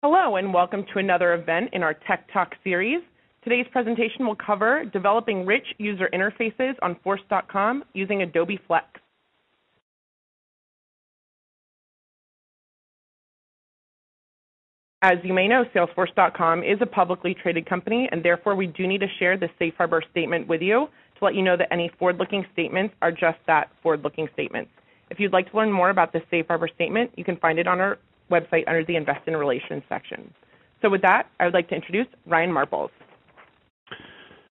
Hello and welcome to another event in our Tech Talk series. Today's presentation will cover developing rich user interfaces on Force.com using Adobe Flex. As you may know, Salesforce.com is a publicly traded company, and therefore we do need to share the safe harbor statement with you to let you know that any forward-looking statements are just that, forward-looking statements. If you'd like to learn more about this safe harbor statement, you can find it on our website under the Investor Relations section. So with that, I would like to introduce Ryan Marples.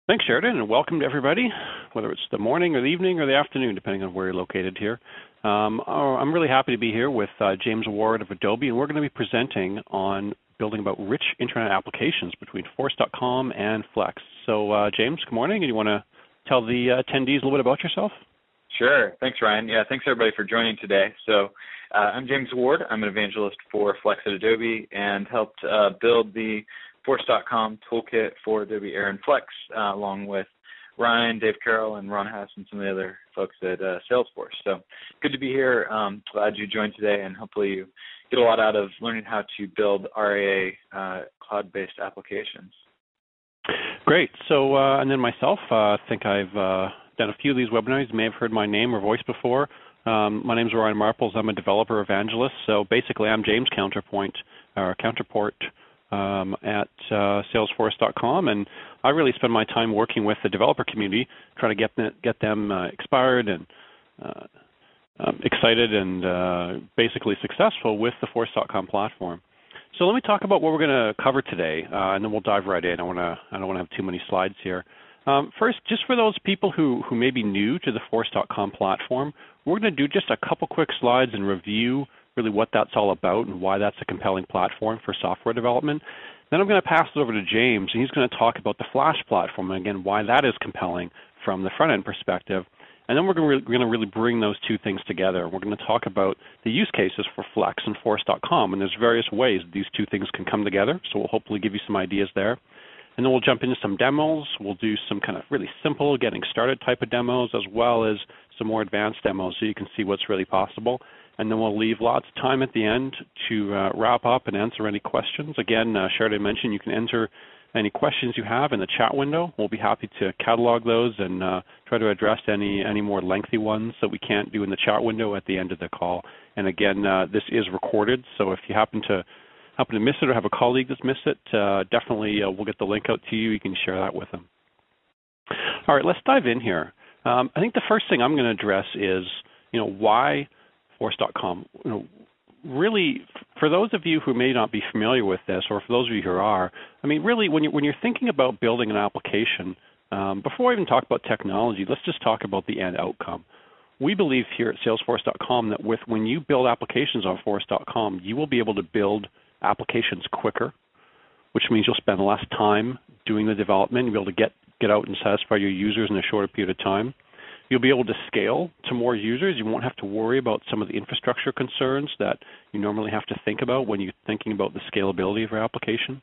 Thanks, Sheridan, and welcome to everybody, whether it's the morning or the evening or the afternoon, depending on where you're located here. I'm really happy to be here with James Ward of Adobe, and we're going to be presenting on building about rich internet applications between Force.com and Flex. So, James, good morning, and you want to tell the attendees a little bit about yourself? Sure. Thanks, Ryan. Yeah, thanks, everybody, for joining today. So I'm James Ward. I'm an evangelist for Flex at Adobe and helped build the Force.com toolkit for Adobe Air and Flex, along with Ryan, Dave Carroll, and Ron Hess, and some of the other folks at Salesforce. So good to be here. Glad you joined today, and hopefully you get a lot out of learning how to build RAA cloud-based applications. Great. So, and then myself, I think I've done a few of these webinars. You may have heard my name or voice before. My name is Ryan Marples. I'm a developer evangelist. So basically, I'm James' counterpart at Salesforce.com, and I really spend my time working with the developer community, trying to get them inspired and excited and basically successful with the Force.com platform. So let me talk about what we're going to cover today, and then we'll dive right in. I don't want to have too many slides here. First, just for those people who may be new to the Force.com platform, we're going to do just a couple quick slides and review really what that's all about and why that's a compelling platform for software development. Then I'm going to pass it over to James, and he's going to talk about the Flash platform, and again, why that is compelling from the front-end perspective. And then we're going to really bring those two things together. We're going to talk about the use cases for Flex and Force.com, and there's various ways these two things can come together, so we'll hopefully give you some ideas there. And then we'll jump into some demos. We'll do some kind of really simple getting started type of demos, as well as some more advanced demos so you can see what's really possible. And then we'll leave lots of time at the end to wrap up and answer any questions. Again, Sheridan mentioned you can enter any questions you have in the chat window. We'll be happy to catalog those and try to address any more lengthy ones that we can't do in the chat window at the end of the call. And again, this is recorded, so if you happen to miss it or have a colleague that's missed it, definitely we'll get the link out to you. You can share that with them. All right, let's dive in here. I think the first thing I'm going to address is, why Force.com. Really, for those of you who may not be familiar with this, or for those of you who are, I mean, really, when you're thinking about building an application, before I even talk about technology, let's just talk about the end outcome. We believe here at Salesforce.com that when you build applications on Force.com, you will be able to build applications quicker, which means you'll spend less time doing the development. You'll be able to get out and satisfy your users in a shorter period of time. You'll be able to scale to more users. You won't have to worry about some of the infrastructure concerns that you normally have to think about when you're thinking about the scalability of your application.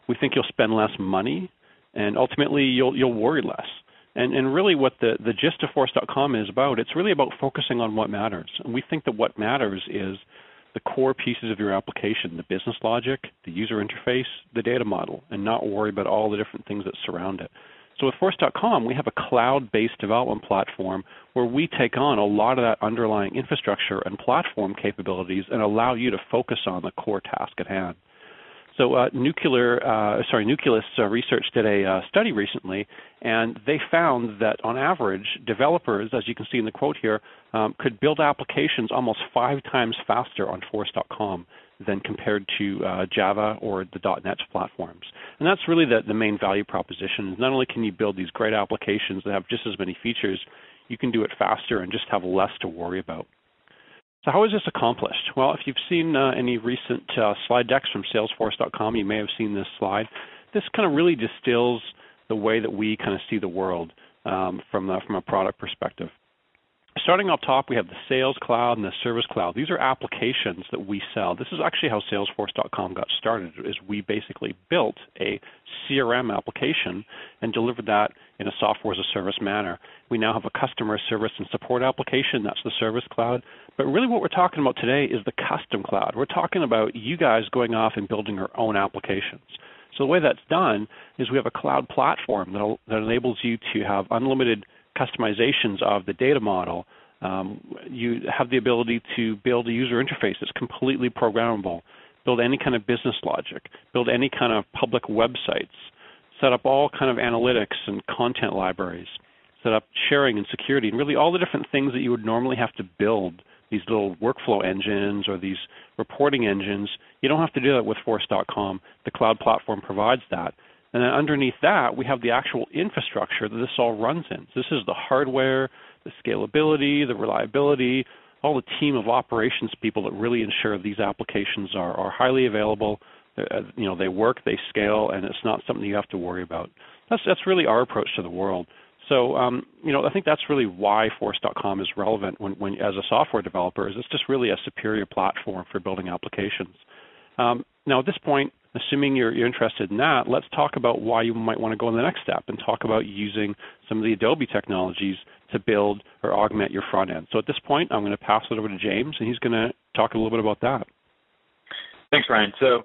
We think you'll spend less money, and ultimately you'll worry less. And really what the gist of Force.com is about, it's really about focusing on what matters. And we think that what matters is the core pieces of your application, the business logic, the user interface, the data model, and not worry about all the different things that surround it. So with Force.com, we have a cloud-based development platform where we take on a lot of that underlying infrastructure and platform capabilities and allow you to focus on the core task at hand. So Nucleus Research did a study recently, and they found that on average, developers, as you can see in the quote here, could build applications almost 5 times faster on Force.com than compared to Java or the .NET platforms. And that's really the main value proposition. Not only can you build these great applications that have just as many features, you can do it faster and just have less to worry about. So how is this accomplished? Well, if you've seen any recent slide decks from Salesforce.com, you may have seen this slide. This kind of really distills the way that we kind of see the world from a product perspective. Starting up top, we have the Sales Cloud and the Service Cloud. These are applications that we sell. This is actually how Salesforce.com got started, is we basically built a CRM application and delivered that in a software as a service manner. We now have a customer service and support application. That's the Service Cloud. But really what we're talking about today is the Custom Cloud. We're talking about you guys going off and building your own applications. So the way that's done is we have a cloud platform that enables you to have unlimited customizations of the data model. You have the ability to build a user interface that's completely programmable, build any kind of business logic, build any kind of public websites, set up all kind of analytics and content libraries, set up sharing and security, and really all the different things that you would normally have to build, these little workflow engines or these reporting engines. You don't have to do that with Force.com. The cloud platform provides that. And then underneath that, we have the actual infrastructure that this all runs in. So this is the hardware, the scalability, the reliability, all the team of operations people that really ensure these applications are highly available. They work, they scale, and it's not something you have to worry about. That's really our approach to the world. So, I think that's really why Force.com is relevant when as a software developer, is it's just really a superior platform for building applications. Now, at this point, assuming you're interested in that, let's talk about why you might want to go in the next step and talk about using some of the Adobe technologies to build or augment your front end. So at this point, I'm going to pass it over to James, and he's going to talk a little bit about that. Thanks, Ryan. So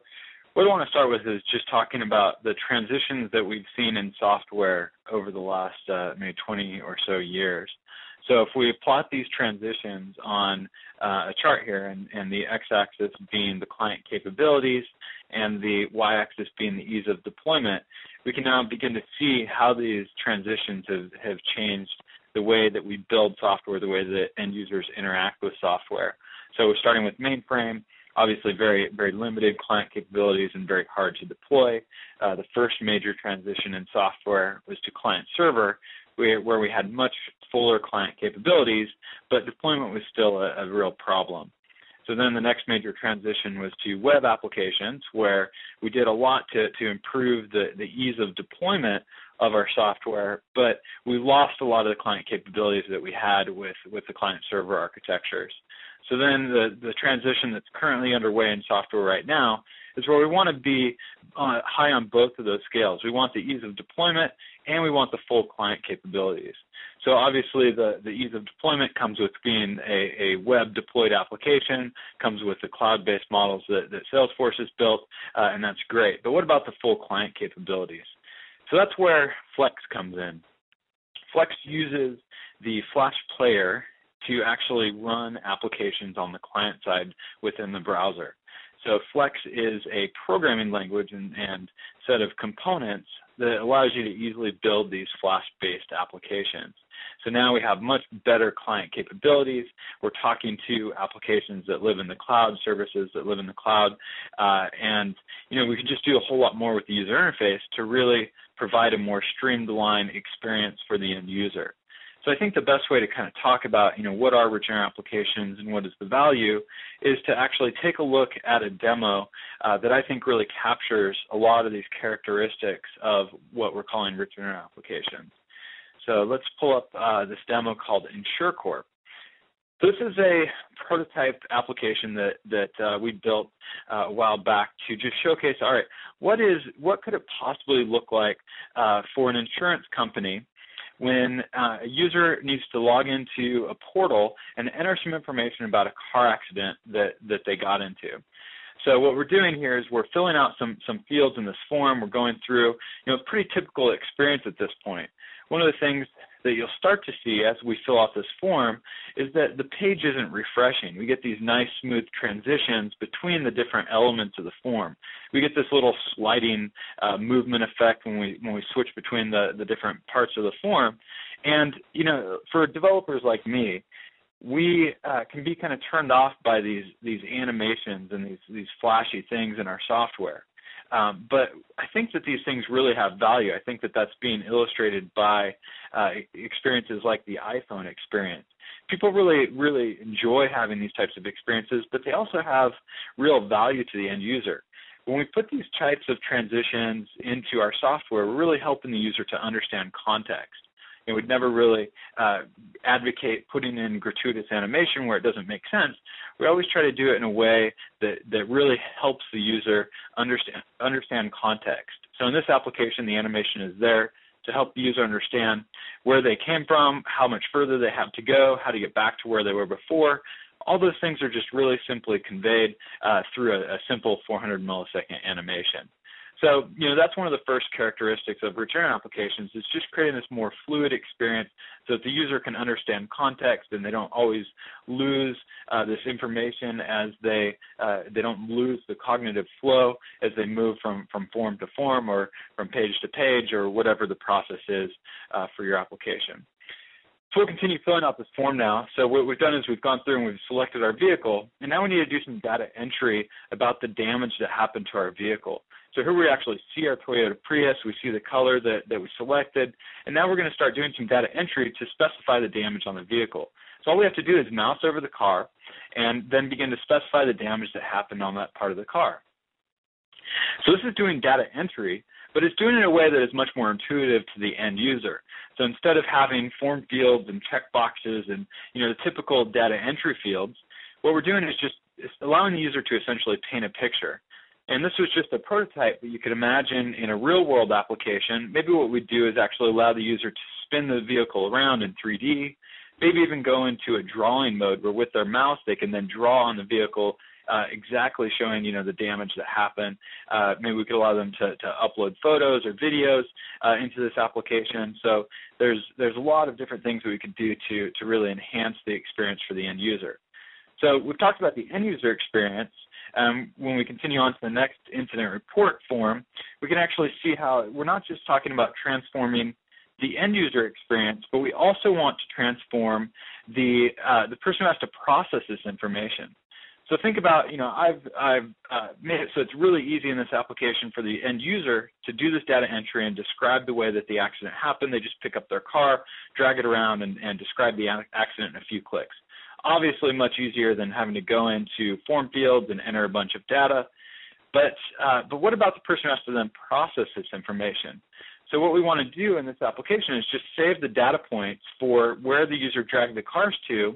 what I want to start with is just talking about the transitions that we've seen in software over the last maybe 20 or so years. So if we plot these transitions on a chart here, and the x-axis being the client capabilities and the y-axis being the ease of deployment, we can now begin to see how these transitions have changed the way that we build software, the way that end users interact with software. So we're starting with mainframe, obviously very, very limited client capabilities and very hard to deploy. The first major transition in software was to client-server, where we had much fuller client capabilities, but deployment was still a real problem. So then the next major transition was to web applications, where we did a lot to improve the ease of deployment of our software, but we lost a lot of the client capabilities that we had with the client-server architectures. So then the transition that's currently underway in software right now is where we want to be high on both of those scales. We want the ease of deployment, and we want the full client capabilities. So obviously the ease of deployment comes with being a web-deployed application, comes with the cloud-based models that Salesforce has built, and that's great. But what about the full client capabilities? So that's where Flex comes in. Flex uses the Flash player to actually run applications on the client side within the browser. So Flex is a programming language and set of components that allows you to easily build these Flash-based applications. So now we have much better client capabilities. We're talking to applications that live in the cloud, services that live in the cloud, and we can just do a whole lot more with the user interface to really provide a more streamlined experience for the end user. So I think the best way to kind of talk about, what are rich inner applications and what is the value is to actually take a look at a demo that I think really captures a lot of these characteristics of what we're calling rich inner applications. So let's pull up this demo called InsureCorp. This is a prototype application that we built a while back to just showcase, all right, what could it possibly look like for an insurance company when a user needs to log into a portal and enter some information about a car accident that they got into. So what we're doing here is we're filling out some fields in this form. We're going through a pretty typical experience at this point. One of the things that you'll start to see as we fill out this form is that the page isn't refreshing. We get these nice smooth transitions between the different elements of the form. We get this little sliding movement effect when we switch between the different parts of the form. And for developers like me, we can be kind of turned off by these animations and these flashy things in our software. But I think that these things really have value. I think that that's being illustrated by experiences like the iPhone experience. People really, really enjoy having these types of experiences, but they also have real value to the end user. When we put these types of transitions into our software, we're really helping the user to understand context. we'd never really advocate putting in gratuitous animation where it doesn't make sense. We always try to do it in a way that really helps the user understand context. So in this application, the animation is there to help the user understand where they came from, how much further they have to go, how to get back to where they were before. All those things are just really simply conveyed through a simple 400 millisecond animation. So, that's one of the first characteristics of return applications, is just creating this more fluid experience so that the user can understand context and they don't always lose this information as they don't lose the cognitive flow as they move from form to form or from page to page or whatever the process is for your application. So we'll continue filling out this form now. So what we've done is we've gone through and we've selected our vehicle, and now we need to do some data entry about the damage that happened to our vehicle. So here we actually see our Toyota Prius, we see the color that we selected, and now we're going to start doing some data entry to specify the damage on the vehicle. So all we have to do is mouse over the car and then begin to specify the damage that happened on that part of the car. So this is doing data entry, but it's doing it in a way that is much more intuitive to the end user. So instead of having form fields and check boxes and the typical data entry fields, what we're doing is just allowing the user to essentially paint a picture. And this was just a prototype that you could imagine in a real-world application. Maybe what we'd do is actually allow the user to spin the vehicle around in 3D, maybe even go into a drawing mode where with their mouse they can then draw on the vehicle exactly showing, the damage that happened. Maybe we could allow them to upload photos or videos into this application. So there's a lot of different things that we could do to really enhance the experience for the end user. So we've talked about the end user experience. When we continue on to the next incident report form, we can actually see how we're not just talking about transforming the end user experience, but we also want to transform the person who has to process this information. So think about, I've made it so it's really easy in this application for the end user to do this data entry and describe the way that the accident happened. They just pick up their car, drag it around, and describe the accident in a few clicks. Obviously much easier than having to go into form fields and enter a bunch of data. But what about the person who has to then process this information? So what we want to do in this application is just save the data points for where the user dragged the cars to,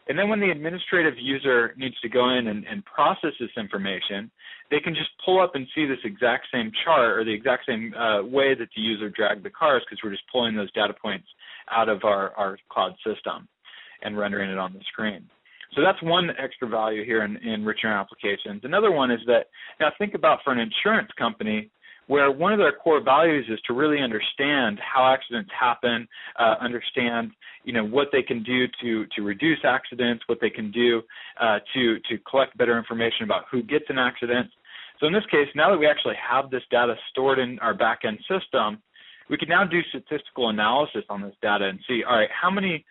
and then when the administrative user needs to go in and process this information, they can just pull up and see this exact same chart or the exact same way that the user dragged the cars, because we're just pulling those data points out of our cloud system and rendering it on the screen. So that's one extra value here in return applications. Another one is that, now think about for an insurance company where one of their core values is to really understand how accidents happen, understand what they can do to reduce accidents, what they can do to collect better information about who gets in accidents. So in this case, now that we actually have this data stored in our back-end system, we can now do statistical analysis on this data and see, all right, how many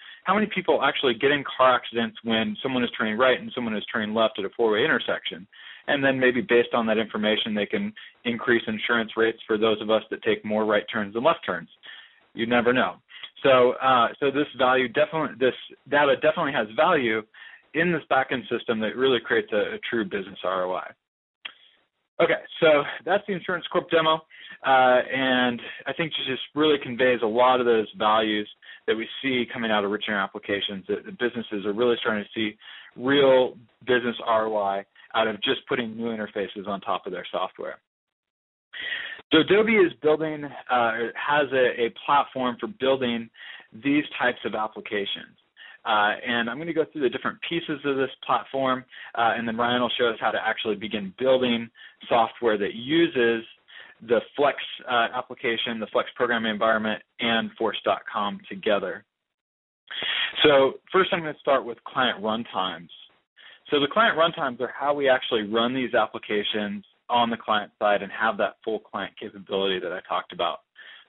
people actually get in car accidents when someone is turning right and someone is turning left at a four-way intersection? And then maybe based on that information, they can increase insurance rates for those of us that take more right turns than left turns. You never know. So this data definitely has value in this backend system that really creates a true business ROI. Okay, so that's the Insurance Corp demo, and I think it just really conveys a lot of those values that we see coming out of return applications, that the businesses are really starting to see real business ROI out of just putting new interfaces on top of their software. So Adobe is building, has a platform for building these types of applications. And I'm going to go through the different pieces of this platform, and then Ryan will show us how to actually begin building software that uses the Flex application, the Flex programming environment, and Force.com together. So first I'm going to start with client runtimes. So the client runtimes are how we actually run these applications on the client side and have that full client capability that I talked about.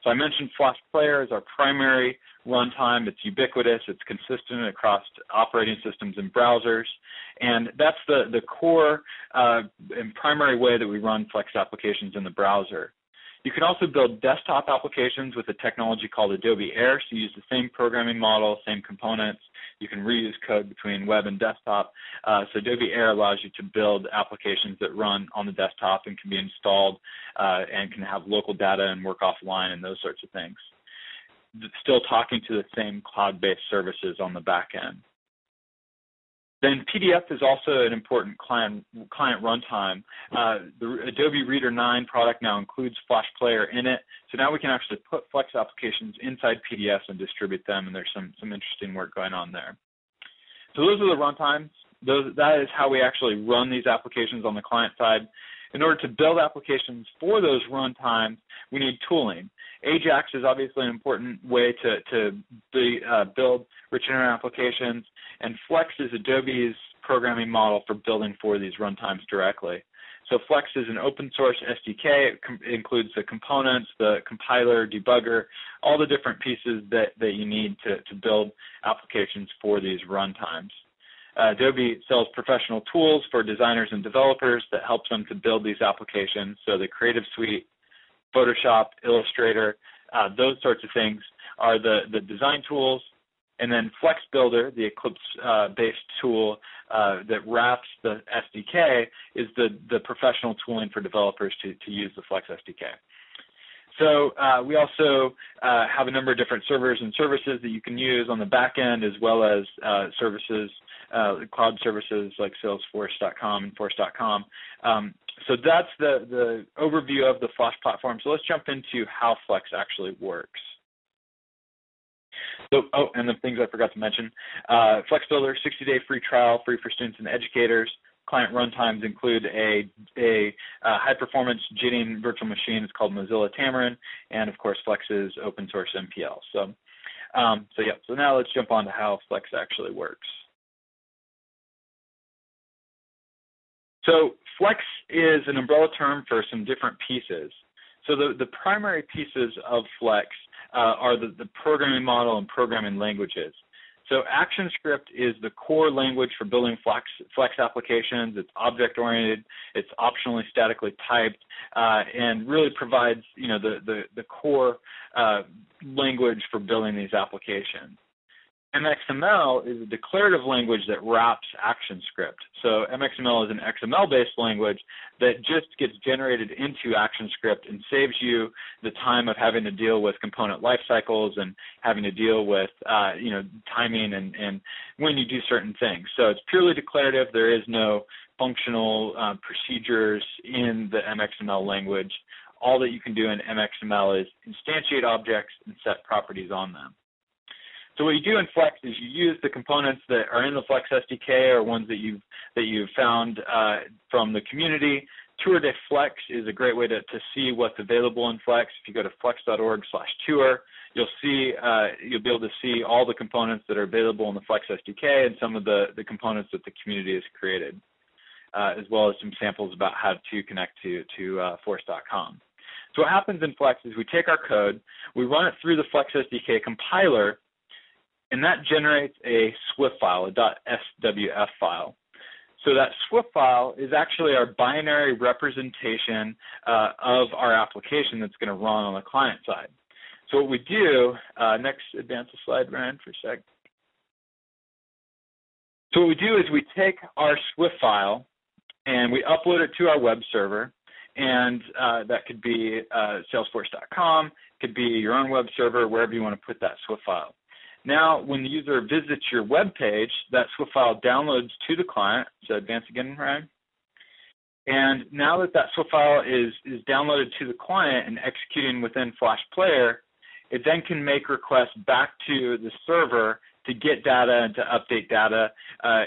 So I mentioned Flash Player is our primary runtime. It's ubiquitous. It's consistent across operating systems and browsers. And that's the core and primary way that we run Flex applications in the browser. You can also build desktop applications with a technology called Adobe Air. So you use the same programming model, same components. You can reuse code between web and desktop. So Adobe Air allows you to build applications that run on the desktop and can be installed and can have local data and work offline and those sorts of things. still talking to the same cloud-based services on the back end. Then PDF is also an important client runtime. The Adobe Reader 9 product now includes Flash Player in it, so now we can actually put Flex applications inside PDFs and distribute them, and there's some interesting work going on there. So those are the runtimes. That is how we actually run these applications on the client side. In order to build applications for those runtimes, we need tooling. Ajax is obviously an important way to build rich internet applications, and Flex is Adobe's programming model for building for these runtimes directly. So Flex is an open source SDK. It includes the components, the compiler, debugger, all the different pieces that you need to build applications for these runtimes. Adobe sells professional tools for designers and developers that helps them to build these applications. So the Creative Suite, Photoshop, Illustrator, those sorts of things are the design tools. And then Flex Builder, the Eclipse-based tool that wraps the SDK, is the professional tooling for developers to use the Flex SDK. So we also have a number of different servers and services that you can use on the back end, as well as services, cloud services like Salesforce.com and Force.com. So that's the overview of the Flash platform. So let's jump into how Flex actually works. So, and the things I forgot to mention. Flex Builder, 60-day free trial, free for students and educators. Client runtimes include a high-performance JITting virtual machine. It's called Mozilla Tamarin, and of course, Flex's open source MPL. So now let's jump on to how Flex actually works. So Flex is an umbrella term for some different pieces. So the primary pieces of Flex are the programming model and programming languages. So ActionScript is the core language for building Flex applications. It's object-oriented. It's optionally statically typed, and really provides the core language for building these applications. MXML is a declarative language that wraps ActionScript. So MXML is an XML-based language that just gets generated into ActionScript and saves you the time of having to deal with component life cycles and having to deal with timing and when you do certain things. So it's purely declarative. There is no functional procedures in the MXML language. All that you can do in MXML is instantiate objects and set properties on them. So what you do in Flex is you use the components that are in the Flex SDK or ones that you've found from the community. Tour de Flex is a great way to see what's available in Flex. If you go to flex.org/tour, you'll be able to see all the components that are available in the Flex SDK and some of the components that the community has created, as well as some samples about how to connect to Force.com. So what happens in Flex is we take our code, we run it through the Flex SDK compiler, and that generates a Swift file, a .swf file. So that Swift file is actually our binary representation of our application that's going to run on the client side. So what we do, next advance the slide, Ryan, for a sec. So what we do is we take our Swift file and we upload it to our web server, and that could be Salesforce.com, could be your own web server, wherever you want to put that Swift file. Now, when the user visits your web page, that Swift file downloads to the client. So advance again, Ryan. And now that Swift file is downloaded to the client and executing within Flash Player, it then can make requests back to the server to get data and to update data.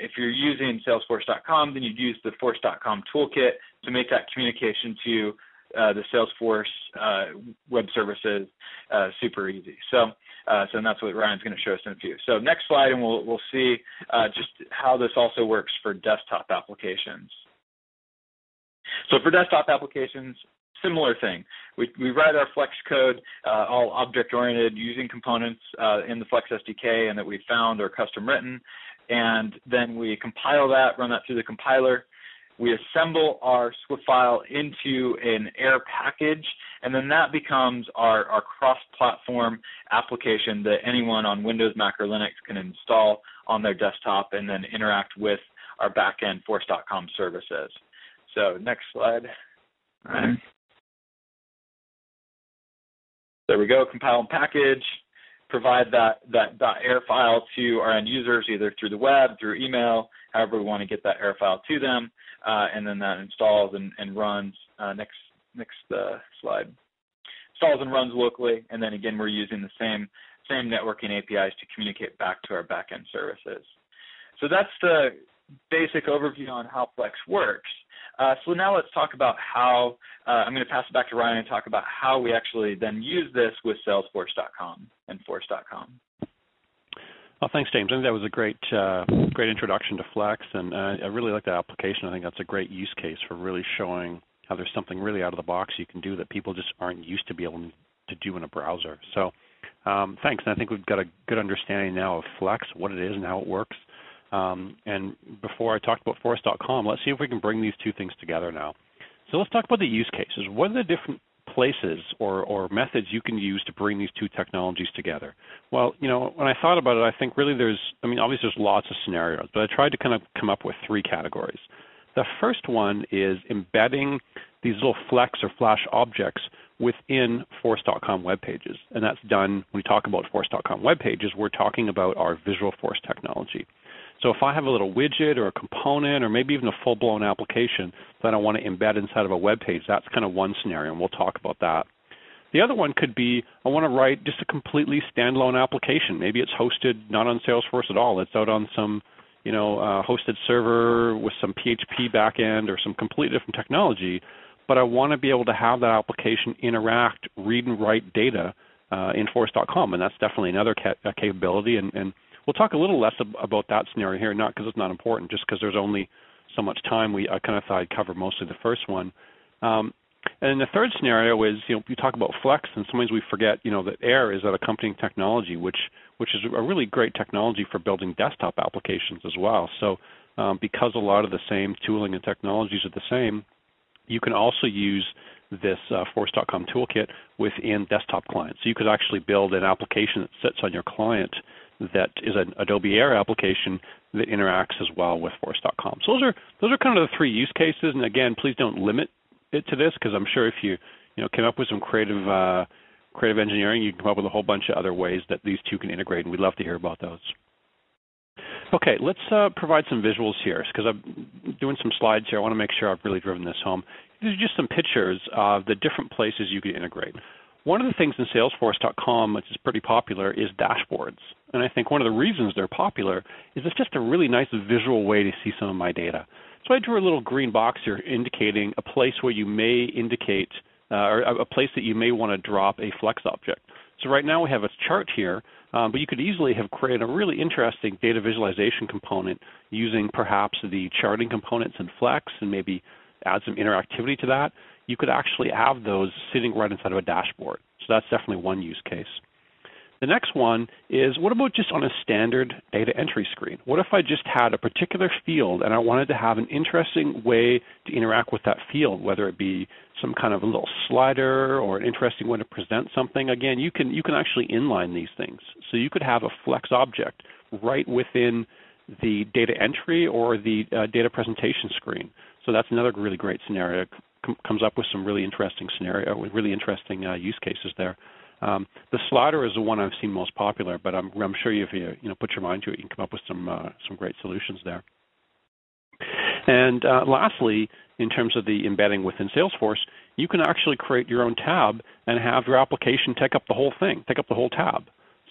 If you're using Salesforce.com, then you'd use the Force.com toolkit to make that communication to the Salesforce web services super easy. So that's what Ryan's going to show us in a few. So next slide, and we'll see just how this also works for desktop applications. So for desktop applications, similar thing. We write our Flex code, all object-oriented, using components in the Flex SDK and that we found or custom written, and then we compile that, run that through the compiler. We assemble our Swift file into an AIR package, and then that becomes our cross-platform application that anyone on Windows, Mac, or Linux can install on their desktop and then interact with our back-end Force.com services. So next slide. All right. There we go, compile and package. provide that .air file to our end users, either through the web, through email, however we want to get that air file to them, and then that installs and runs. Next slide. Installs and runs locally, and then again, we're using the same networking APIs to communicate back to our backend services. So that's the basic overview on how Flex works. So now let's talk about how, I'm going to pass it back to Ryan and talk about how we actually then use this with Salesforce.com and Force.com. Well, thanks, James. I think that was a great introduction to Flex, and I really like that application. I think that's a great use case for really showing how there's something really out of the box you can do that people just aren't used to be able to do in a browser. So thanks, and I think we've got a good understanding now of Flex, what it is and how it works. And before I talked about Force.com, let's see if we can bring these two things together now. So let's talk about the use cases. What are the different places or methods you can use to bring these two technologies together? Well, when I thought about it, I think really obviously there's lots of scenarios, but I tried to kind of come up with three categories. The first one is embedding these little Flex or Flash objects within Force.com web pages. And that's done, when we talk about Force.com web pages, we're talking about our Visual Force technology. So if I have a little widget or a component or maybe even a full-blown application that I want to embed inside of a web page, that's kind of one scenario, and we'll talk about that. The other one could be I want to write just a completely standalone application. Maybe it's hosted not on Salesforce at all. It's out on some hosted server with some PHP backend or some completely different technology, but I want to be able to have that application interact, read and write data in Force.com, and that's definitely another capability, and we'll talk a little less about that scenario here, not because it's not important, just because there's only so much time. I kind of thought I'd cover mostly the first one. And the third scenario is, we talk about Flex, and sometimes we forget, that Air is that accompanying technology, which is a really great technology for building desktop applications as well. So because a lot of the same tooling and technologies are the same, you can also use this Force.com toolkit within desktop clients. So you could actually build an application that sits on your client that is an Adobe Air application that interacts as well with Force.com. So those are kind of the three use cases. And again, please don't limit it to this, because I'm sure if you came up with some creative engineering, you can come up with a whole bunch of other ways that these two can integrate, and we'd love to hear about those. Okay, let's provide some visuals here, because I'm doing some slides here. I want to make sure I've really driven this home. These are just some pictures of the different places you can integrate. One of the things in Salesforce.com, which is pretty popular, is dashboards. And I think one of the reasons they're popular is it's just a really nice visual way to see some of my data. So I drew a little green box here indicating a place where you may indicate, or a place that you may want to drop a Flex object. So right now we have a chart here, but you could easily have created a really interesting data visualization component using perhaps the charting components in Flex and maybe add some interactivity to that. You could actually have those sitting right inside of a dashboard. So that's definitely one use case. The next one is, what about just on a standard data entry screen? What if I just had a particular field and I wanted to have an interesting way to interact with that field, whether it be some kind of a little slider or an interesting way to present something? Again, you can actually inline these things. So you could have a Flex object right within the data entry or the data presentation screen. So that's another really great scenario. Comes up with some really interesting use cases there. The slider is the one I've seen most popular, but I'm sure if you put your mind to it, you can come up with some great solutions there. And lastly, in terms of the embedding within Salesforce, you can actually create your own tab and have your application take up the whole thing, take up the whole tab.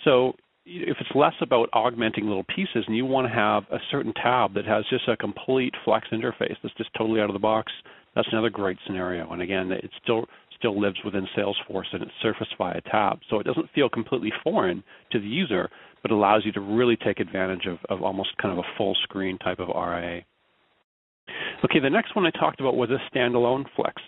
So if it's less about augmenting little pieces and you want to have a certain tab that has just a complete Flex interface that's just totally out of the box, that's another great scenario. And again, it still lives within Salesforce and it's surfaced via tab. So it doesn't feel completely foreign to the user, but allows you to really take advantage of almost kind of a full screen type of RIA. Okay, the next one I talked about was a standalone Flex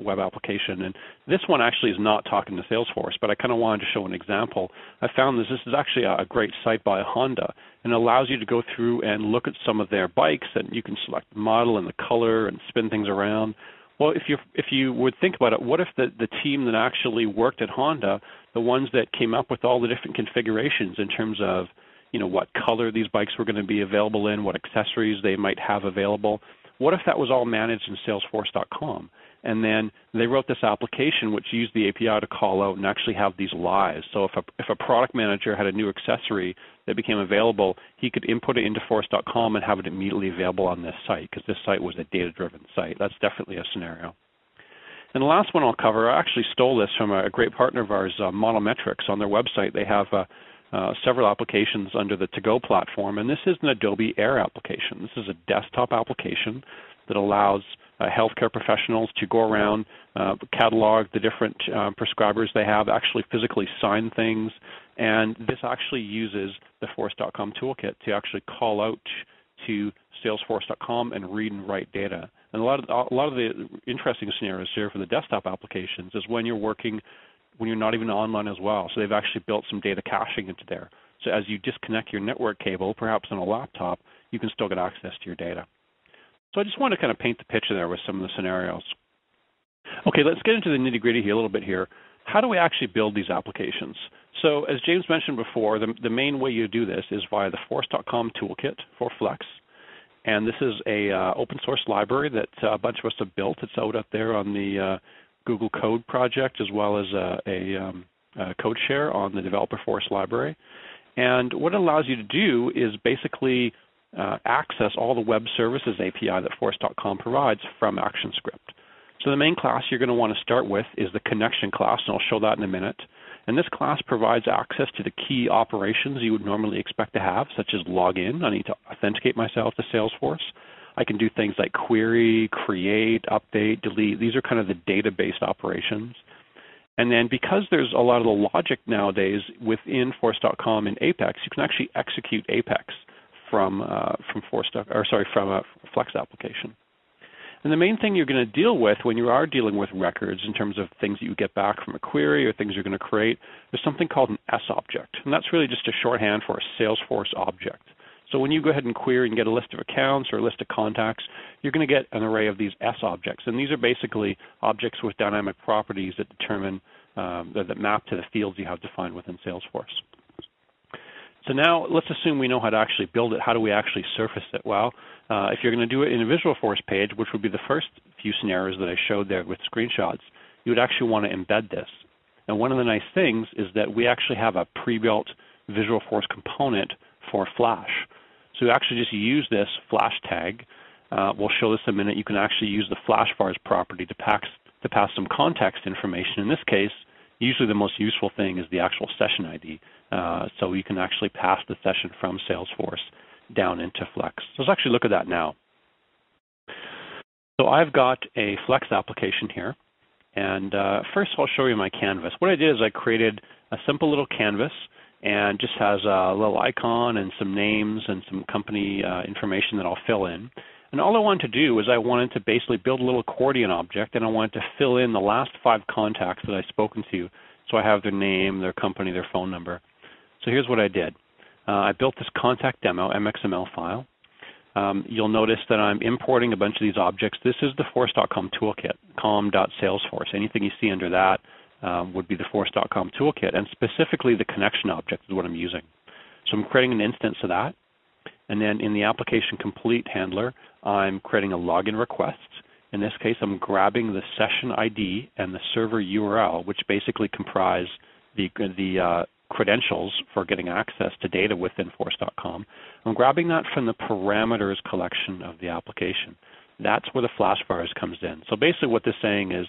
web application, and this one actually is not talking to Salesforce, but I kind of wanted to show an example. I found this is actually a great site by Honda, and it allows you to go through and look at some of their bikes, and you can select the model and the color and spin things around. Well, if you would think about it, what if the team that actually worked at Honda, the ones that came up with all the different configurations in terms of what color these bikes were going to be available in, what accessories they might have available, what if that was all managed in Salesforce.com? And then they wrote this application which used the API to call out and actually have these lives. So if a product manager had a new accessory that became available, he could input it into Force.com and have it immediately available on this site, because this site was a data-driven site. That's definitely a scenario. And the last one I'll cover, I actually stole this from a great partner of ours, Monometrics. On their website, they have several applications under the To-Go platform, and this is an Adobe Air application. This is a desktop application that allows healthcare professionals to go around, catalog the different prescribers they have, actually physically sign things, and this actually uses the Force.com toolkit to actually call out to Salesforce.com and read and write data. And a lot of the interesting scenarios here for the desktop applications is when you're working when you're not even online as well. So they've actually built some data caching into there. So as you disconnect your network cable, perhaps on a laptop, you can still get access to your data. So I just want to kind of paint the picture there with some of the scenarios. Okay, let's get into the nitty-gritty here a little bit here. How do we actually build these applications? So as James mentioned before, the main way you do this is via the Force.com toolkit for Flex. And this is a open source library that a bunch of us have built. It's out there on the Google Code project, as well as a code share on the Developer Force library. And what it allows you to do is basically access all the web services API that Force.com provides from ActionScript. So the main class you're going to want to start with is the connection class, and I'll show that in a minute. And this class provides access to the key operations you would normally expect to have, such as log in. I need to authenticate myself to Salesforce. I can do things like query, create, update, delete. These are kind of the data-based operations. And then because there's a lot of the logic nowadays within Force.com and Apex, you can actually execute Apex from a Flex application. And the main thing you're going to deal with when you are dealing with records in terms of things that you get back from a query or things you're going to create is something called an S object. And that's really just a shorthand for a Salesforce object. So when you go ahead and query and get a list of accounts or a list of contacts, you're going to get an array of these S objects. And these are basically objects with dynamic properties that determine, that map to the fields you have defined within Salesforce. So now let's assume we know how to actually build it. How do we actually surface it? Well, if you're going to do it in a Visualforce page, which would be the first few scenarios that I showed there with screenshots, you would actually want to embed this. And one of the nice things is that we actually have a pre-built Visualforce component for Flash. So you actually just use this Flash tag. We'll show this in a minute. You can actually use the Flash vars property to pass some context information. In this case, usually the most useful thing is the actual session ID. So you can actually pass the session from Salesforce down into Flex. So let's actually look at that now. So I've got a Flex application here. And first I'll show you my canvas. What I did is I created a simple little canvas, and just has a little icon and some names and some company information that I'll fill in. And all I wanted to do is I wanted to basically build a little accordion object, and I wanted to fill in the last 5 contacts that I've spoken to. So I have their name, their company, their phone number. So here's what I did. I built this contact demo MXML file. You'll notice that I'm importing a bunch of these objects. This is the Force.com toolkit, com.salesforce. Anything you see under that would be the Force.com toolkit, and specifically the connection object is what I'm using. So I'm creating an instance of that, and then in the application complete handler, I'm creating a login request. In this case, I'm grabbing the session ID and the server URL, which basically comprise the credentials for getting access to data within Force.com. I'm grabbing that from the parameters collection of the application. That's where the Flash vars comes in. So basically what this is saying is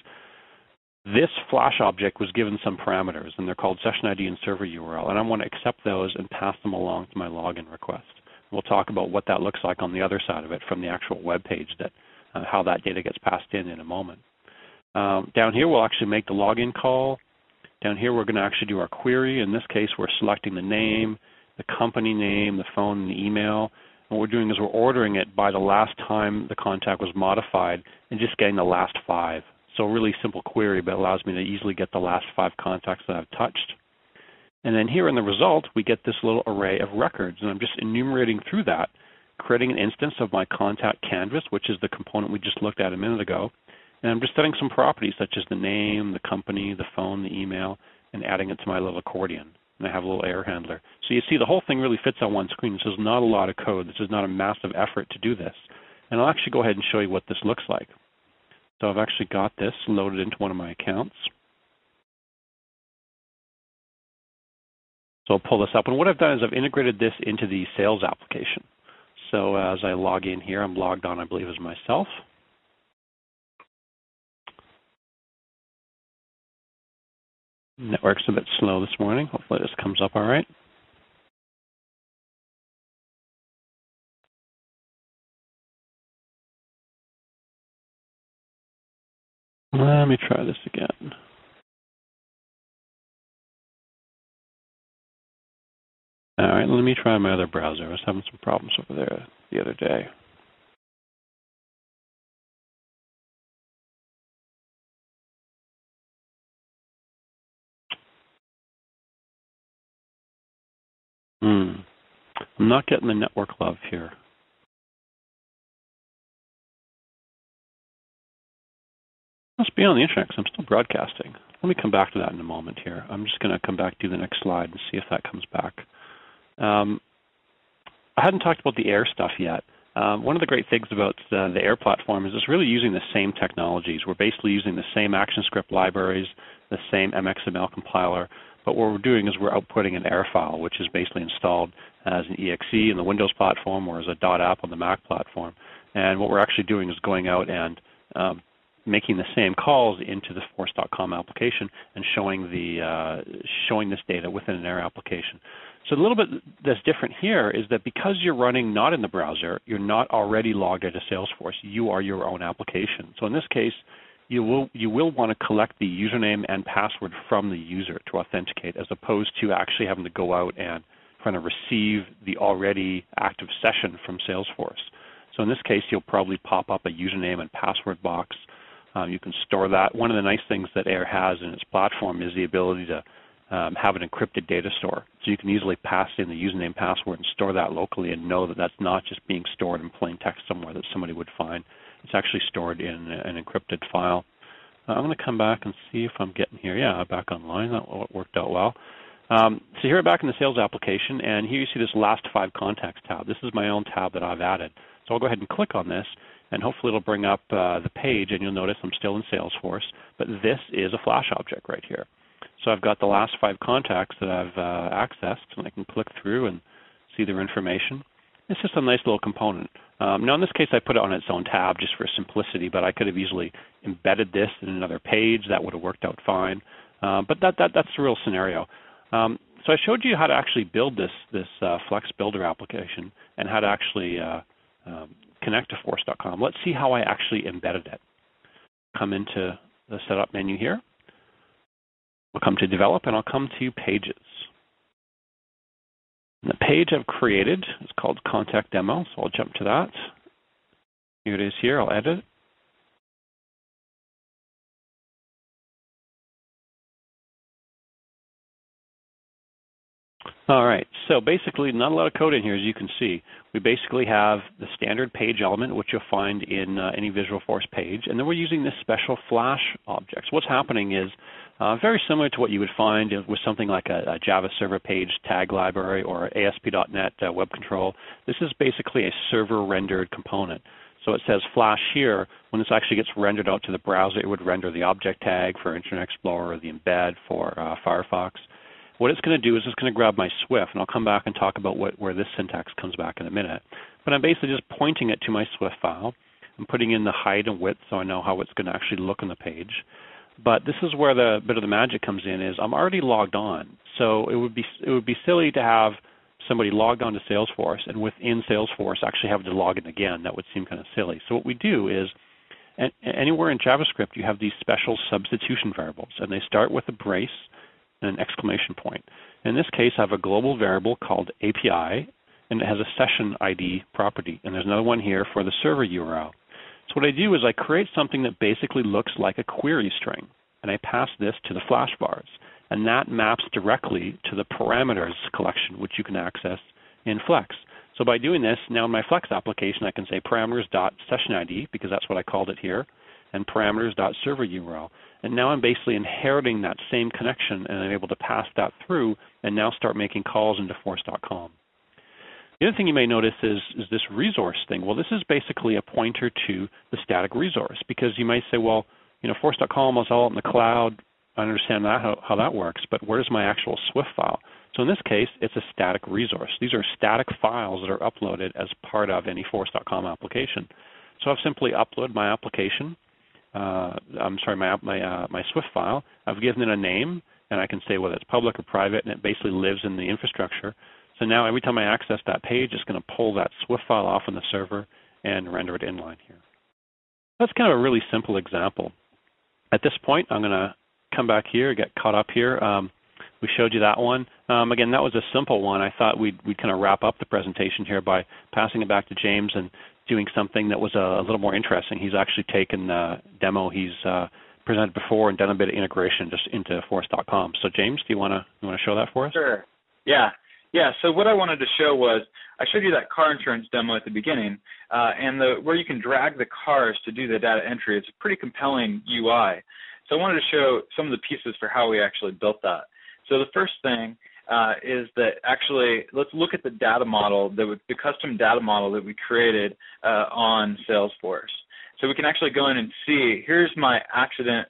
this Flash object was given some parameters, and they're called session ID and server URL, and I want to accept those and pass them along to my login request. We'll talk about what that looks like on the other side of it from the actual web page, that how that data gets passed in a moment. Down here, we'll actually make the login call. Down here, we're going to actually do our query. In this case, we're selecting the name, the company name, the phone, and the email. And what we're doing is we're ordering it by the last time the contact was modified and just getting the last 5. So a really simple query, but it allows me to easily get the last 5 contacts that I've touched. And then here in the result, we get this little array of records. And I'm just enumerating through that, creating an instance of my contact canvas, which is the component we just looked at a minute ago. And I'm just setting some properties such as the name, the company, the phone, the email, and adding it to my little accordion. And I have a little error handler. So you see the whole thing really fits on one screen. This is not a lot of code. This is not a massive effort to do this. And I'll actually go ahead and show you what this looks like. So I've actually got this loaded into one of my accounts. So I'll pull this up. And what I've done is I've integrated this into the sales application. So as I log in here, I'm logged on, I believe, as myself. Network's a bit slow this morning. Hopefully this comes up all right. Let me try this again. All right, let me try my other browser. I was having some problems over there the other day. I'm not getting the network love here. Must be on the internet because I'm still broadcasting. Let me come back to that in a moment here. I'm just going to come back to the next slide and see if that comes back. I hadn't talked about the AIR stuff yet. One of the great things about the AIR platform is it's really using the same technologies. We're basically using the same ActionScript libraries, the same MXML compiler, but what we're doing is we're outputting an AIR file, which is basically installed as an exe in the Windows platform or as a .app on the Mac platform. And what we're actually doing is going out and making the same calls into the Force.com application and showing this data within an AIR application. So a little bit that's different here is that because you're running not in the browser, you're not already logged into Salesforce. You are your own application. So in this case, you will want to collect the username and password from the user to authenticate, as opposed to actually having to go out and trying to receive the already active session from Salesforce. So in this case, you'll probably pop up a username and password box. You can store that. One of the nice things that AIR has in its platform is the ability to have an encrypted data store. So you can easily pass in the username, password, and store that locally and know that that's not just being stored in plain text somewhere that somebody would find. It's actually stored in an encrypted file. I'm going to come back and see if I'm getting here. Yeah, I'm back online. That worked out well. So here we're back in the sales application, and here you see this last 5 contacts tab. This is my own tab that I've added. So I'll go ahead and click on this, and hopefully it'll bring up the page, and you'll notice I'm still in Salesforce, but this is a Flash object right here. So I've got the last 5 contacts that I've accessed, and I can click through and see their information. It's just a nice little component. Now, in this case, I put it on its own tab just for simplicity, but I could have easily embedded this in another page. That would have worked out fine. But that's the real scenario. So I showed you how to actually build this Flex Builder application and how to actually connect to Force.com. Let's see how I actually embedded it. Come into the Setup menu here. I'll come to Develop, and I'll come to Pages. And the page I've created is called Contact Demo, so I'll jump to that. Here it is here. I'll edit it. All right, so basically not a lot of code in here, as you can see. We basically have the standard page element, which you'll find in any Visualforce page, and then we're using this special Flash object. So what's happening is very similar to what you would find with something like a Java server page tag library or ASP.NET web control. This is basically a server-rendered component. So it says Flash here. When this actually gets rendered out to the browser, it would render the object tag for Internet Explorer or the embed for Firefox. What it's going to do is it's going to grab my Swift, and I'll come back and talk about where this syntax comes back in a minute. But I'm basically just pointing it to my Swift file. I'm putting in the height and width so I know how it's going to actually look on the page. But this is where the bit of the magic comes in is I'm already logged on. So it would be silly to have somebody logged on to Salesforce and within Salesforce actually have to log in again. That would seem kind of silly. So what we do is anywhere in JavaScript you have these special substitution variables, and they start with a brace and an exclamation point. In this case, I have a global variable called API, and it has a session ID property. And there's another one here for the server URL. So what I do is I create something that basically looks like a query string, and I pass this to the flash bars. And that maps directly to the parameters collection, which you can access in Flex. So by doing this, now in my Flex application, I can say parameters.sessionID, because that's what I called it here, and parameters.serverURL. And now I'm basically inheriting that same connection, and I'm able to pass that through and now start making calls into Force.com. The other thing you may notice is this resource thing. Well, this is basically a pointer to the static resource, because you might say, well, Force.com is all in the cloud. I understand that, how that works, but where's my actual Swift file? So in this case, it's a static resource. These are static files that are uploaded as part of any Force.com application. So I've simply uploaded my application, my Swift file. I've given it a name, and I can say whether it's public or private, and it basically lives in the infrastructure. So now every time I access that page, it's going to pull that Swift file off on the server and render it inline here. That's kind of a really simple example. At this point, I'm going to come back here, get caught up here. We showed you that one. Again, that was a simple one. I thought we'd kind of wrap up the presentation here by passing it back to James and doing something that was a little more interesting. He's actually taken the demo he's presented before and done a bit of integration just into Force.com. So James, do you want to show that for us? Sure. Yeah. So what I wanted to show was I showed you that car insurance demo at the beginning, and where you can drag the cars to do the data entry. It's a pretty compelling UI. So I wanted to show some of the pieces for how we actually built that. So the first thing is that actually let's look at the data model, the custom data model that we created on Salesforce. So we can actually go in and see, here's my accident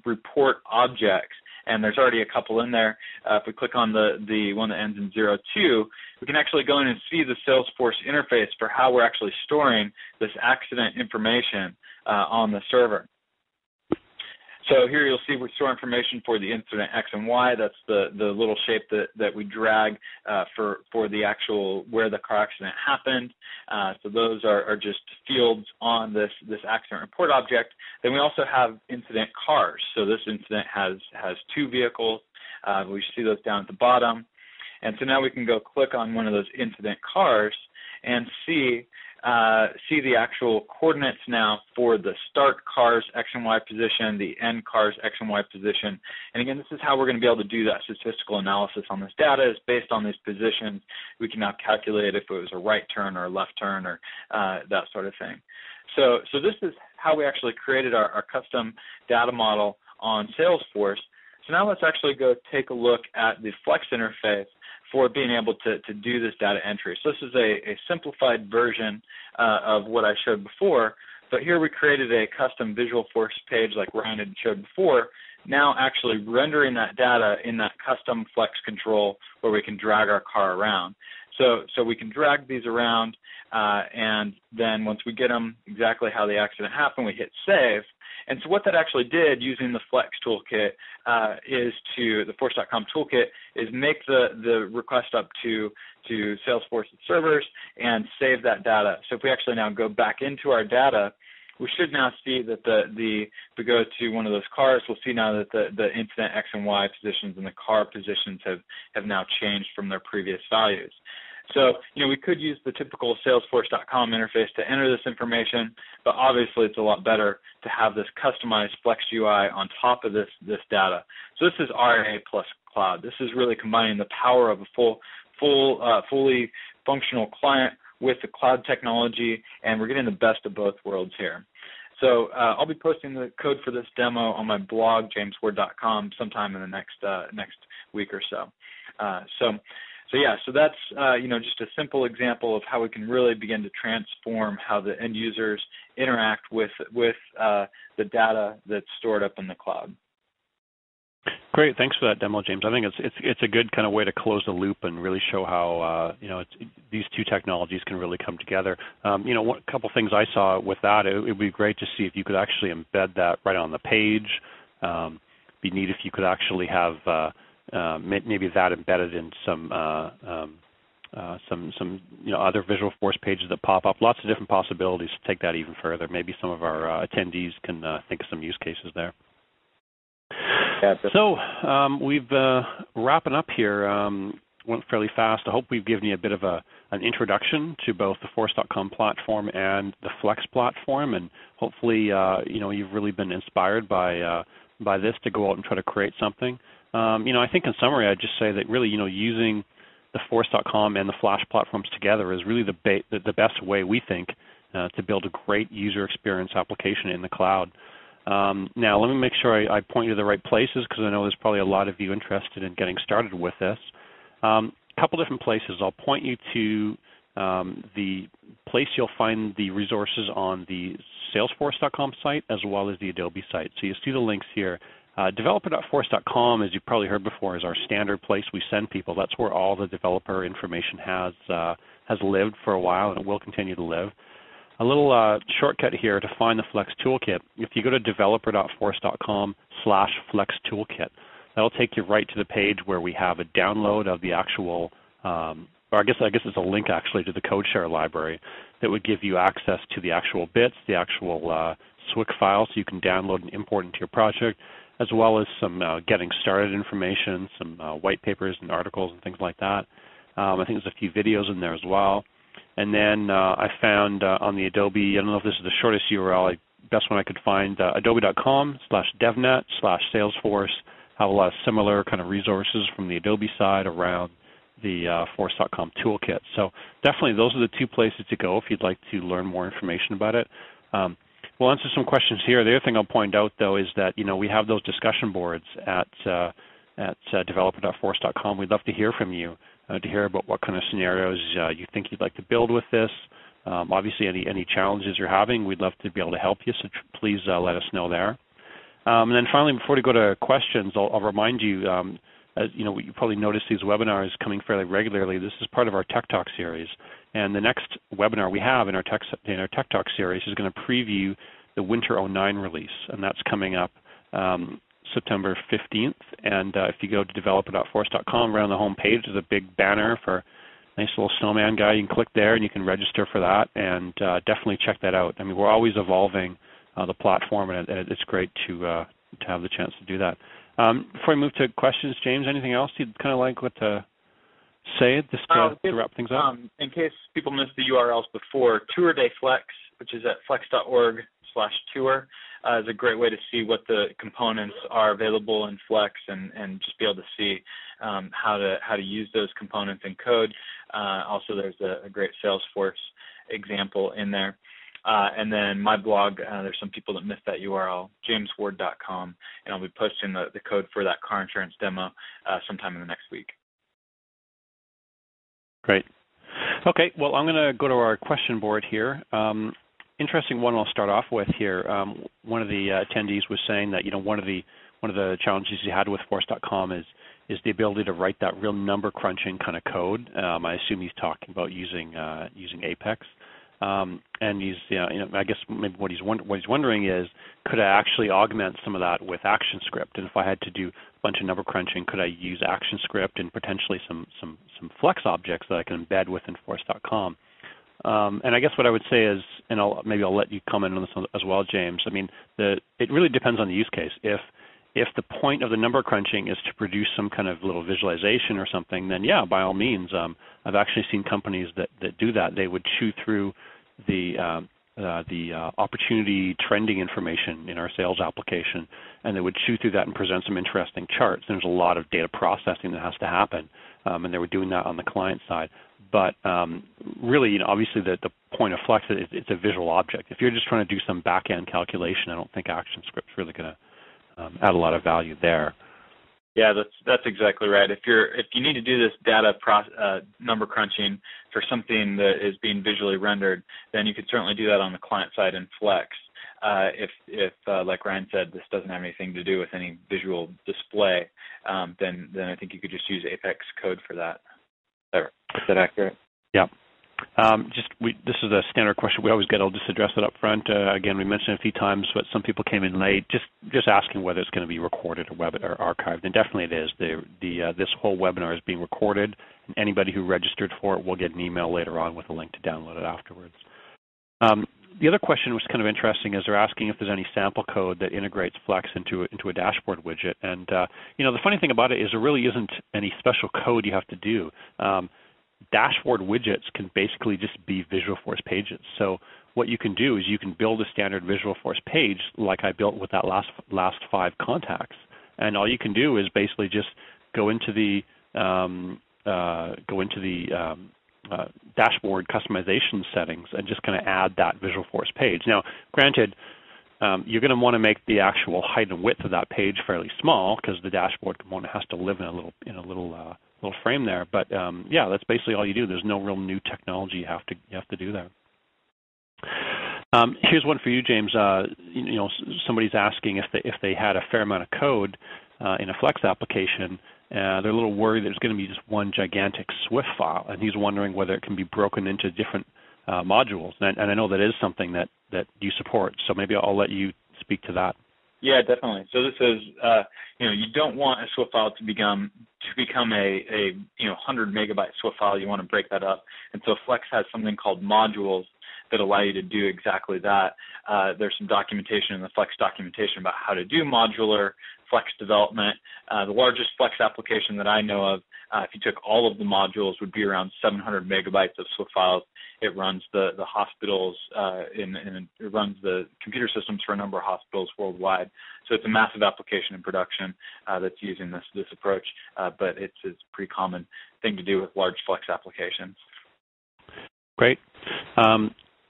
report objects, and there's already a couple in there. If we click on the one that ends in 02, we can actually go in and see the Salesforce interface for how we're actually storing this accident information on the server. So here you'll see we store information for the incident X and Y. That's the little shape that we drag for the actual where the car accident happened. So those are just fields on this accident report object. Then we also have incident cars. So this incident has two vehicles. We see those down at the bottom. And so now we can go click on one of those incident cars and see the actual coordinates now for the start car's X and Y position, the end car's X and Y position. And again, this is how we're going to be able to do that statistical analysis on this data is based on these positions. We can now calculate if it was a right turn or a left turn or that sort of thing. So this is how we actually created our custom data model on Salesforce. So now let's actually go take a look at the Flex interface for being able to do this data entry. So this is a simplified version of what I showed before, but here we created a custom Visualforce page like Ryan had showed before, now actually rendering that data in that custom Flex control where we can drag our car around. So we can drag these around, and then once we get them exactly how the accident happened, we hit save. And so what that actually did using the Flex toolkit the Force.com toolkit is make the request up to Salesforce servers and save that data. So if we actually now go back into our data, we should now see that if we go to one of those cars, we'll see now that the incident X and Y positions and the car positions have now changed from their previous values. So, we could use the typical Salesforce.com interface to enter this information, but obviously it's a lot better to have this customized Flex UI on top of this data. So this is RA plus cloud. This is really combining the power of a fully functional client with the cloud technology, and we're getting the best of both worlds here. So I'll be posting the code for this demo on my blog, jamesward.com, sometime in the next week or so. So that's just a simple example of how we can really begin to transform how the end users interact with the data that's stored up in the cloud. Great, thanks for that demo, James. I think it's a good kind of way to close the loop and really show how these two technologies can really come together. A couple things I saw with that, it would be great to see if you could actually embed that right on the page. Be neat if you could actually have maybe that embedded in some other Visualforce pages that pop up. Lots of different possibilities to take that even further. Maybe some of our attendees can think of some use cases there. Yeah, so we've wrapping up here. Went fairly fast. I hope we've given you a bit of an introduction to both the Force.com platform and the Flex platform, and hopefully you've really been inspired by this to go out and try to create something. I think in summary, I'd just say that really, using the Force.com and the Flash platforms together is really the best way, we think, to build a great user experience application in the cloud. Now, let me make sure I point you to the right places, because I know there's probably a lot of you interested in getting started with this. A couple different places. I'll point you to the place you'll find the resources on the Salesforce.com site as well as the Adobe site. So you see the links here. Developer.force.com, as you've probably heard before, is our standard place we send people. That's where all the developer information has lived for a while, and it will continue to live. A little shortcut here to find the Flex Toolkit. If you go to developer.force.com/Flex Toolkit, that'll take you right to the page where we have a download of the actual, or I guess it's a link actually to the CodeShare library that would give you access to the actual bits, the actual SWIC files, so you can download and import into your project, as well as some getting started information, some white papers and articles and things like that. I think there's a few videos in there as well. And then I found on the Adobe, I don't know if this is the shortest URL, best one I could find, adobe.com/devnet/Salesforce, have a lot of similar kind of resources from the Adobe side around the Force.com toolkit. So definitely those are the two places to go if you'd like to learn more information about it. We'll answer some questions here. The other thing I'll point out, though, is that we have those discussion boards at developer.force.com. We'd love to hear from you, to hear about what kind of scenarios you think you'd like to build with this. Obviously, any challenges you're having, we'd love to be able to help you, so please let us know there. And then finally, before we go to questions, I'll remind you, as you probably noticed these webinars coming fairly regularly. This is part of our Tech Talk series. And the next webinar we have in our Tech Talk series is going to preview the Winter 09 release, and that's coming up September 15th. And if you go to developer.force.com, right on the home page, there's a big banner for a nice little snowman guy. You can click there, and you can register for that, and definitely check that out. I mean, we're always evolving the platform, and it's great to have the chance to do that. Before I move to questions, James, anything else you'd kind of like to say just to wrap things up? In case people missed the URLs before, Tour Day Flex, which is at flex.org/tour, is a great way to see what the components are available in Flex and just be able to see how to use those components in code. Also, there's a great Salesforce example in there. And then my blog, there's some people that missed that URL, jamesward.com, and I'll be posting the code for that car insurance demo sometime in the next week. Great. Okay, well, I'm going to go to our question board here. Interesting one I'll start off with here. One of the attendees was saying that one of the challenges he had with Force.com is the ability to write that real number crunching kind of code. I assume he's talking about using Apex. And he's, I guess maybe what he's wondering is, could I actually augment some of that with ActionScript? And if I had to do a bunch of number crunching, could I use ActionScript and potentially some Flex objects that I can embed within Force.com? And I guess what I would say is, and maybe I'll let you comment on this as well, James. I mean, it really depends on the use case. If the point of the number crunching is to produce some kind of little visualization or something, then yeah, by all means. I've actually seen companies that do that. They would chew through the opportunity trending information in our sales application, and they would chew through that and present some interesting charts. There's a lot of data processing that has to happen, and they were doing that on the client side. But really, obviously, the point of Flex is it's a visual object. If you're just trying to do some back-end calculation, I don't think ActionScript's really going to add a lot of value there. Yeah, that's exactly right. If you need to do this data number crunching for something that is being visually rendered, then you could certainly do that on the client side in Flex. If like Ryan said, this doesn't have anything to do with any visual display, then I think you could just use Apex code for that. Is that accurate? Yeah. This is a standard question we always get. I'll just address it up front. Again, we mentioned a few times, but some people came in late, just asking whether it's going to be recorded or archived, and definitely it is. This whole webinar is being recorded, and anybody who registered for it will get an email later on with a link to download it afterwards. The other question was kind of interesting, is they're asking if there's any sample code that integrates Flex into a dashboard widget. And the funny thing about it is there really isn't any special code you have to do. Dashboard widgets can basically just be Visualforce pages. So what you can do is you can build a standard Visualforce page like I built with that last 5 contacts, and all you can do is basically just go into the dashboard customization settings and just kind of add that Visualforce page. Now, granted, you're going to want to make the actual height and width of that page fairly small because the dashboard component has to live in a little frame there. But yeah, that's basically all you do. There's no real new technology you have to do there. Here's one for you, James. Somebody's asking if they had a fair amount of code in a Flex application. They're a little worried there's going to be just one gigantic Swift file, and he's wondering whether it can be broken into different modules. And I know that is something that you support. So maybe I'll let you speak to that. Yeah, definitely. So this is, you don't want a Swift file to become a 100 megabyte Swift file. You want to break that up. And so Flex has something called modules that allow you to do exactly that. There's some documentation in the Flex documentation about how to do modular Flex development. The largest Flex application that I know of, if you took all of the modules, would be around 700 megabytes of Swift files. It runs the hospitals and it runs the computer systems for a number of hospitals worldwide. So it's a massive application in production that's using this approach, but it's a pretty common thing to do with large Flex applications. Great.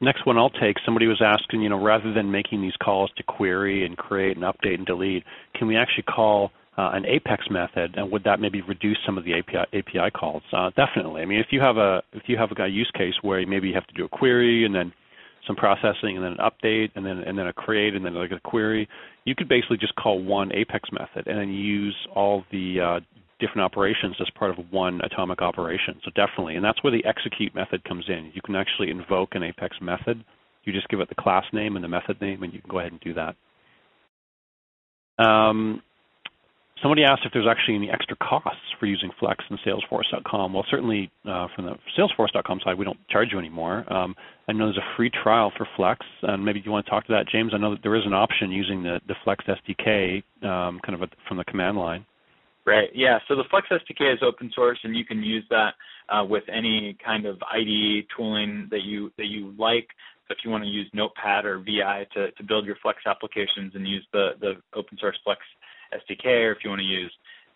Next one I'll take, somebody was asking, rather than making these calls to query and create and update and delete, can we actually call an Apex method, and would that maybe reduce some of the API calls? Definitely. I mean, if you have a use case where maybe you have to do a query and then some processing and then an update and then a create and then like a query, you could basically just call one Apex method and then use all the different operations as part of one atomic operation. So definitely, and that's where the execute method comes in. You can actually invoke an Apex method. You just give it the class name and the method name, and you can go ahead and do that. Somebody asked if there's actually any extra costs for using Flex in Salesforce.com. Well, certainly from the Salesforce.com side, we don't charge you anymore. I know there's a free trial for Flex, and maybe you want to talk to that, James. I know that there is an option using the Flex SDK from the command line. Right. Yeah. So the Flex SDK is open source, and you can use that with any kind of IDE tooling that you like. So if you want to use Notepad or VI to build your Flex applications and use the open source Flex SDK, or if you want to use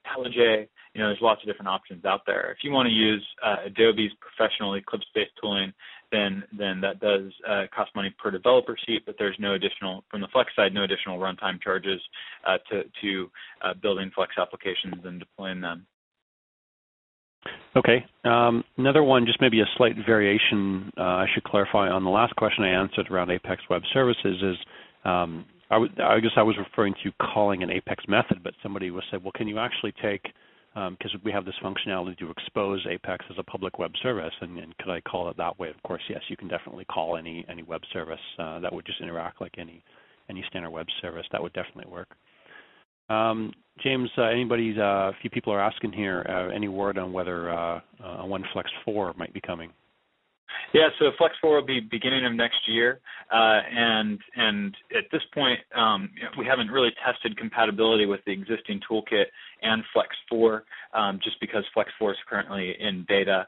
IntelliJ, there's lots of different options out there. If you want to use Adobe's professional Eclipse-based tooling, then that does cost money per developer seat, but there's no additional, from the Flex side, no additional runtime charges to building Flex applications and deploying them. Okay. Another one, just maybe a slight variation I should clarify on the last question I answered around Apex Web Services is I guess I was referring to calling an Apex method, but somebody was said, well, can you actually take, because we have this functionality to expose Apex as a public web service, and could I call it that way? Of course, yes, you can definitely call any web service that would just interact like any standard web service. That would definitely work. James, a few people are asking here, any word on whether when Flex 4 might be coming? Yeah, so Flex 4 will be beginning of next year, and at this point, we haven't really tested compatibility with the existing toolkit and Flex 4, just because Flex 4 is currently in beta.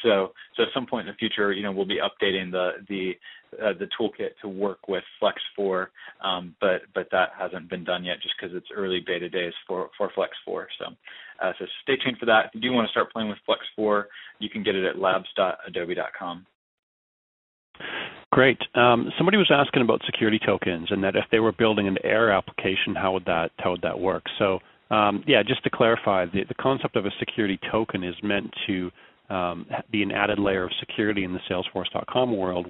So at some point in the future, we'll be updating the toolkit to work with Flex 4, but that hasn't been done yet, just because it's early beta days for Flex 4. So stay tuned for that. If you do want to start playing with Flex 4, you can get it at labs.adobe.com. Great. Somebody was asking about security tokens, and that if they were building an AIR application, how would that work? So yeah, just to clarify, the concept of a security token is meant to be an added layer of security in the Salesforce.com world,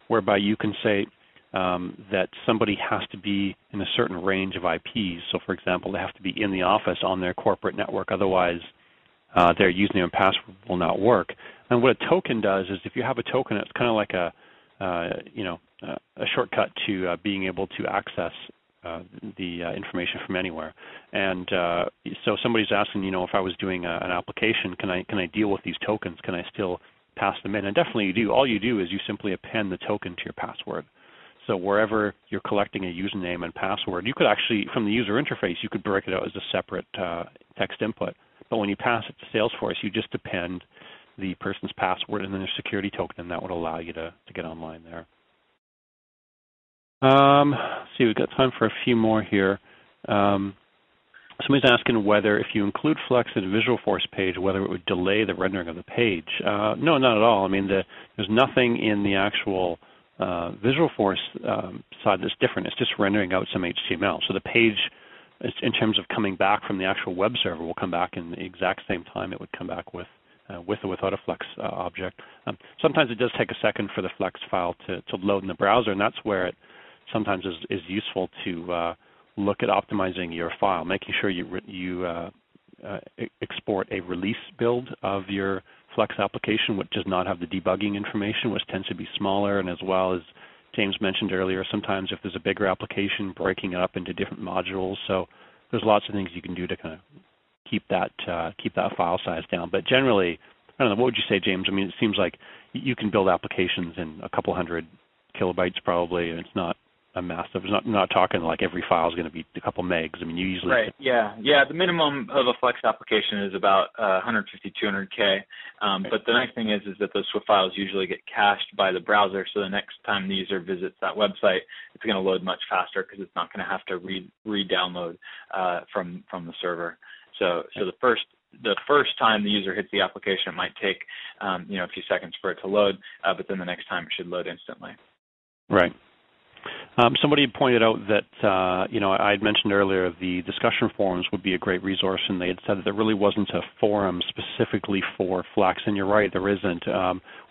whereby you can say that somebody has to be in a certain range of IPs. So, for example, they have to be in the office on their corporate network, otherwise their username and password will not work. And what a token does is, if you have a token, it's kind of like a shortcut to being able to access the information from anywhere. And so somebody's asking, if I was doing an application, can I deal with these tokens? Can I still pass them in? And definitely you do. All you do is you simply append the token to your password. So wherever you're collecting a username and password, you could actually, from the user interface, you could break it out as a separate text input. But when you pass it to Salesforce, you just append the person's password and then their security token, and that would allow you to get online there. Let's see, we've got time for a few more here. Somebody's asking whether, if you include Flex in a Visualforce page, whether it would delay the rendering of the page. No, not at all. I mean, there's nothing in the actual Visualforce side that's different. It's just rendering out some HTML. So the page in terms of coming back from the actual web server, will come back in the exact same time it would come back with or without a Flex object. Sometimes it does take a second for the Flex file to load in the browser, and that's where it sometimes is useful to look at optimizing your file, making sure you export a release build of your Flex application, which does not have the debugging information, which tends to be smaller, and as well as James mentioned earlier, sometimes if there's a bigger application, breaking it up into different modules. So there's lots of things you can do to kind of keep that file size down. But generally, I don't know, what would you say, James? I mean, it seems like you can build applications in a couple hundred kilobytes probably, and it's not a massive. It's not talking like every file is going to be a couple megs. I mean, you usually The minimum of a Flex application is about 150, 200K. But the nice thing is that those SWF files usually get cached by the browser, so the next time the user visits that website, it's going to load much faster because it's not going to have to re-download from the server. So the first time the user hits the application, it might take a few seconds for it to load, but then the next time it should load instantly. Right. Somebody had pointed out that, I had mentioned earlier the discussion forums would be a great resource, and they had said that there really wasn't a forum specifically for Flex, and you're right, there isn't.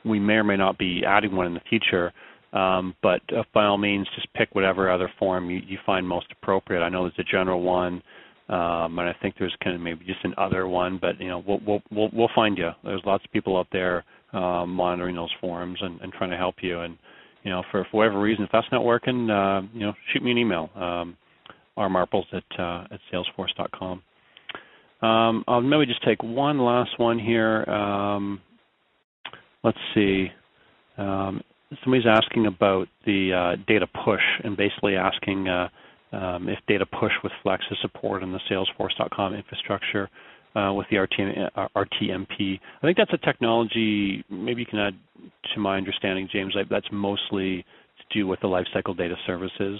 We may or may not be adding one in the future, but by all means, just pick whatever other forum you find most appropriate. I know there's a general one, and I think there's kind of maybe just an other one, but we'll find you. There's lots of people out there monitoring those forums and trying to help you, and for whatever reason, if that's not working, shoot me an email, rmarples@salesforce.com. I'll maybe just take one last one here. Let's see. Somebody's asking about the data push and basically asking if data push with Flex is supported in the Salesforce.com infrastructure with the RTMP. I think that's a technology, maybe you can add to my understanding, James, that's mostly to do with the lifecycle data services.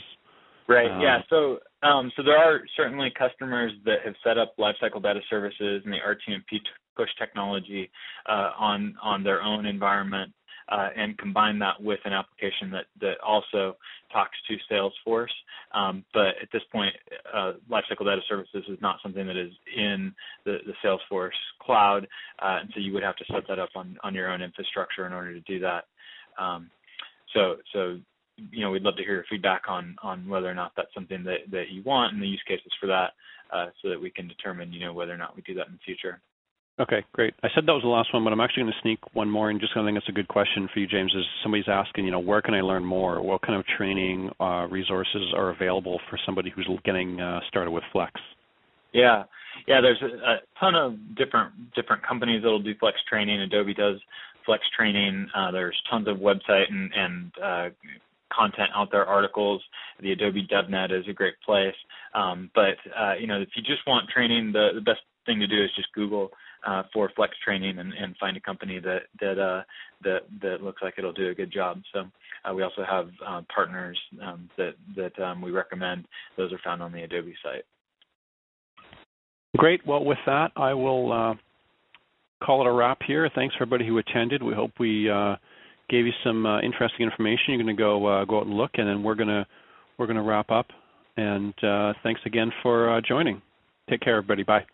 Right, So there are certainly customers that have set up lifecycle data services and the RTMP push technology on their own environment and combine that with an application that also talks to Salesforce. But at this point, lifecycle data services is not something that is in the Salesforce cloud, and so you would have to set that up on your own infrastructure in order to do that. So we'd love to hear your feedback on whether or not that's something that you want and the use cases for that, so that we can determine whether or not we do that in the future. Okay, great. I said that was the last one, but I'm actually going to sneak one more in. Just I think it's a good question for you, James. Is somebody's asking, where can I learn more? What kind of training resources are available for somebody who's getting started with Flex? Yeah, there's a ton of different companies that'll do Flex training. Adobe does Flex training. There's tons of website and content out there, articles. The Adobe DevNet is a great place. But if you just want training, the best thing to do is just Google for Flex training and find a company that looks like it'll do a good job. So we also have partners that we recommend. Those are found on the Adobe site. Great. Well, with that, I will call it a wrap here. Thanks for everybody who attended. We hope we gave you some interesting information. You're going to go out and look, and then we're going to wrap up. And thanks again for joining. Take care, everybody. Bye.